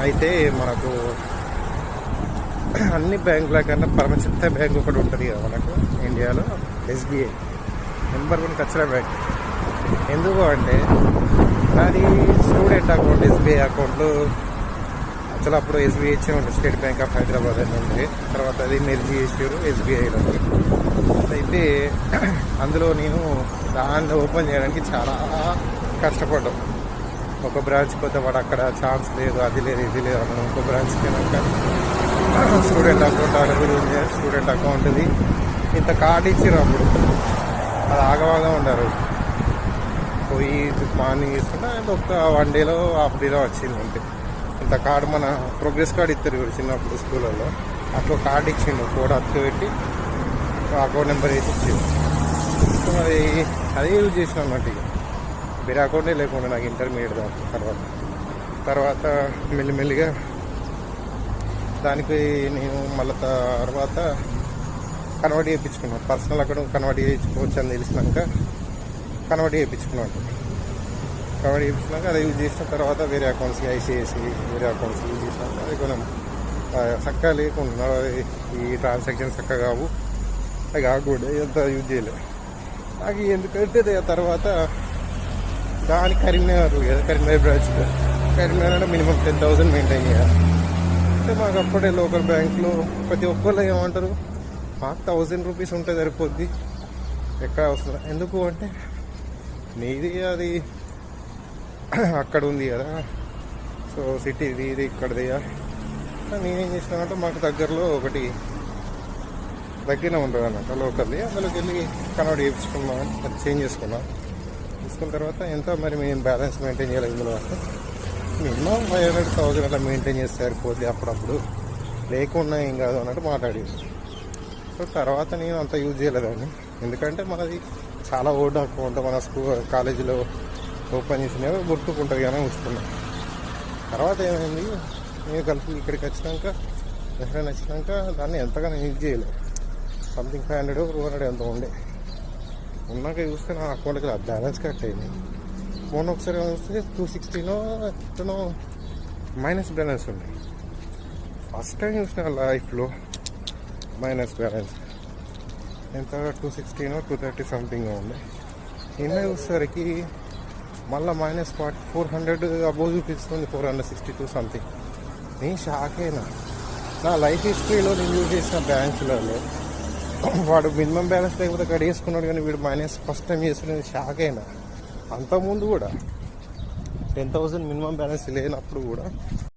అయితే మనకు అన్ని బ్యాంకుల కన్నా పరమచిత్త బ్యాంక్ ఒకటి ఉంటుంది కదా మనకు ఇండియాలో, ఎస్బీఐ నెంబర్ 1 కచ్చరా బ్యాంక్. ఎందుకు అంటే అది స్టూడెంట్ అకౌంట్, ఎస్బీఐ అకౌంట్లు. అసలు అప్పుడు ఎస్బీఐ ఇచ్చే ఉంటుంది, స్టేట్ బ్యాంక్ ఆఫ్ హైదరాబాద్ అని ఉంది. తర్వాత అది మెర్జీ చేసారు ఎస్బీఐలో. అయితే అందులో నేను దాన్ని ఓపెన్ చేయడానికి చాలా కష్టపడ్డాం. ఒక బ్రాంచ్ పోతే వాడు అక్కడ ఛాన్స్ లేదు, అది లేదు, ఇది లేదు అన్న. ఇంకో బ్రాంచ్కి వెళ్ళాక స్టూడెంట్ అకౌంట్ అవైలబుల్ ఉంది, స్టూడెంట్ అకౌంట్ ఇది ఇంత కార్డు ఇచ్చారు. అప్పుడు అది ఆగవాగా ఉన్నారు. పోయి మార్నింగ్ తీసుకుంటే ఒక 1 డేలో హాఫ్ డేలో వచ్చింది. అంటే ఇంత కార్డు మన ప్రోగ్రెస్ కార్డు ఇస్తారు చిన్నప్పుడు స్కూళ్ళలో, అట్లా కార్డు ఇచ్చిండు. కోడ్ అత్తుకు పెట్టి అకౌంట్ నెంబర్ వేసి ఇచ్చిండు. సో అది అదే యూజ్ చేసిన అన్నట్టు. ఇక వేరే అకౌంటే లేకుండా నాకు ఇంటర్మీడియట్ తర్వాత మెల్లిమెల్లిగా దానికి నేను మళ్ళీ తర్వాత కన్వర్ట్ చేయించుకున్నాను. పర్సనల్ అకౌంట్ కన్వర్ట్ చేయించుకోవచ్చు అని తెలిసినాక కన్వర్ట్ చేయించుకున్నాను. కన్వర్ట్ చేయించినాక అది యూజ్ చేసిన తర్వాత వేరే అకౌంట్స్, ఐసిఐసి వేరే అకౌంట్స్ యూజ్ చేసినాక అది కొంచెం చక్కగా లేకుండా ఈ ట్రాన్సాక్షన్ చక్కగా కావు, అది కాకూడదు, ఎంత యూజ్ చేయలేదు నాకు. ఎందుకంటే తర్వాత దాని కరీంనగర్ కదా, కరీంనగర్ బ్రాంచ్. కరీంనగర్ అంటే మినిమం 10,000 మెయింటైన్ చేయాలి. అంటే మాకు అప్పుడే లోకల్ బ్యాంకులో ప్రతి ఒక్కళ్ళు ఏమంటారు, మాకు 1000 రూపీస్ ఉంటే సరిపోద్ది, ఎక్కడ అవసరం. ఎందుకు అంటే మీది అది అక్కడ ఉంది కదా, సో సిటీది ఇది ఇక్కడది. నేనేం చేసినానంటే మాకు దగ్గరలో ఒకటి దగ్గర ఉంటుంది అన్నమాట లోకల్ది, అందులోకి వెళ్ళి కన్వర్ట్ చేయించుకున్నాం, అది చేంజ్ చేసుకున్నాం. తీసుకున్న తర్వాత ఎంత మరి మేము బ్యాలెన్స్ మెయింటైన్ చేయాలి ఇందులో అంటే మినిమం 500,000 అట్లా మెయింటైన్ చేస్తే సరిపోద్ది, అప్పుడప్పుడు లేకుండా ఏం కాదు అన్నట్టు మాట్లాడేది. సో తర్వాత నేను అంత యూజ్ చేయలేదండి, ఎందుకంటే మనది చాలా ఓల్డ్ అకౌంట్. మన కాలేజీలో ఓపెన్ చేసినవి గుర్తుకుంటుంది కానీ ఉంచుకున్నాం. తర్వాత ఏమైంది, నేను కలిసి ఇక్కడికి వచ్చినాక ఎక్కడైనా వచ్చినాక దాన్ని ఎంతగానో యూజ్ చేయలేదు. సంథింగ్ 500 200 ఎంత ఉండే. ఉన్నాక చూస్తే నా అకౌంట్కి బ్యాలెన్స్ కట్ అయింది. మొన్న ఒకసారి చూస్తే 260 మైనస్ బ్యాలెన్స్ ఉంది. ఫస్ట్ టైం చూసిన లైఫ్లో మైనస్ బ్యాలెన్స్. ఎంత 260 230 సంథింగ్ ఉంది. నిన్న చూసేసరికి మళ్ళీ -400 అబోవ్ చూపిస్తుంది, 462 సంథింగ్. నేను షాక్ అయినా. నా లైఫ్ హిస్టరీలో నేను యూజ్ చేసిన బ్యాంకులలో వాడు మినిమం బ్యాలెన్స్ లేకపోతే కడిగేసుకున్నాడు, కానీ వీడు మైనస్ ఫస్ట్ టైం చేస్తున్నది. షాక్ అయినా. అంతకుముందు కూడా 10,000 మినిమం బ్యాలెన్స్ లేనప్పుడు కూడా